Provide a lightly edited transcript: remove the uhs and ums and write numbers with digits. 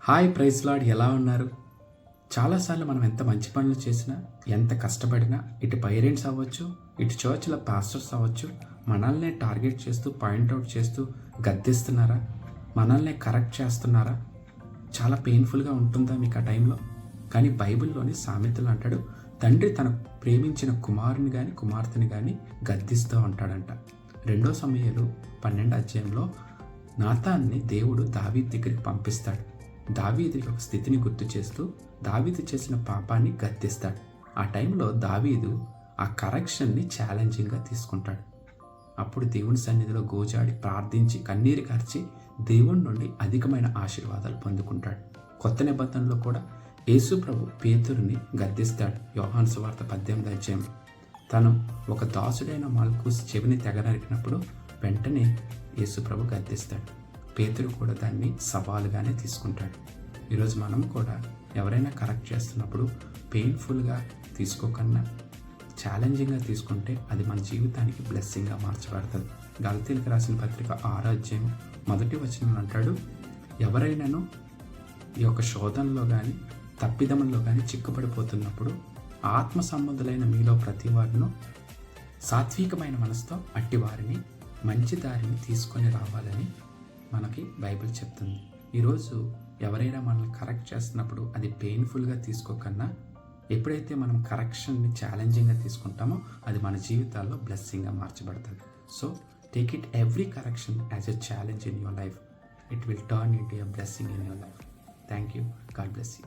Hi praise lord, ఎలా ఉన్నారు? చాలాసార్లు మనం ఎంత మంచి పనులు చేసినా, ఎంత కష్టపడినా, ఇటు పేరెంట్స్ అవ్వచ్చు, ఇటు చర్చ్ల పాస్టర్స్ అవ్వచ్చు, మనల్నే టార్గెట్ చేస్తూ పాయింట్అవుట్ చేస్తూ గద్దిస్తున్నారా? మనల్నే కరెక్ట్ చేస్తున్నారా? చాలా పెయిన్ఫుల్గా ఉంటుందా మీకు ఆ టైంలో? కానీ బైబిల్లోని సామెతలు అంటాడు, తండ్రి తన ప్రేమించిన కుమారుని కానీ కుమార్తెని కానీ గద్దిస్తూ ఉంటాడంట. 2 సమూయేలు 12 అధ్యాయంలో నాతాన్ని దేవుడు దావీదు దగ్గరికి పంపిస్తాడు. దావీదు యొక్క స్థితిని గుర్తు చేస్తూ దావీదు చేసిన పాపాన్ని గద్దిస్తాడు. ఆ టైంలో దావీదు ఆ కరెక్షన్ని ఛాలెంజింగ్గా తీసుకుంటాడు. అప్పుడు దేవుని సన్నిధిలో గోజాడి ప్రార్థించి కన్నీరు కార్చి దేవుని నుండి అధికమైన ఆశీర్వాదాలు పొందుకుంటాడు. కొత్త నిబంధనలో కూడా యేసు ప్రభు పేతురుని గద్దిస్తాడు. యోహాను సువార్త 18 అధ్యాయం తను ఒక దాసుడైన మల్కూస్ చెవిని తెగనరికినప్పుడు వెంటనే యేసు ప్రభు గద్దిస్తాడు. పేతురు కూడా దాన్ని సవాలుగానే తీసుకుంటాడు. ఈరోజు మనం కూడా ఎవరైనా కరెక్ట్ చేస్తున్నప్పుడు పెయిన్ఫుల్గా తీసుకోకన్నా ఛాలెంజింగ్గా తీసుకుంటే అది మన జీవితానికి బ్లెస్సింగ్గా మార్చబడుతుంది. గలతీయులకు రాసిన పత్రిక 6వ అధ్యాయం 1వ వచనం అంటాడు, ఎవరైనాను ఈ యొక్క శోధనలో కానీ తప్పిదముల్లో కానీ చిక్కుపడిపోతున్నప్పుడు ఆత్మ సంబంధులైన మీలో ప్రతి వారిను సాత్వికమైన మనసుతో అట్టి వారిని మంచి దారిని తీసుకొని రావాలని మనకి బైబిల్ చెప్తుంది. ఈరోజు ఎవరైనా మనల్ని కరెక్ట్ చేస్తున్నప్పుడు అది పెయిన్ఫుల్గా తీసుకోకన్నా ఎప్పుడైతే మనం కరెక్షన్ని ఛాలెంజింగ్గా తీసుకుంటామో అది మన జీవితాల్లో బ్లెస్సింగ్గా మార్చబడుతుంది. So take it every correction as a challenge in your life. It will turn into a blessing in your life. Thank you. God bless you.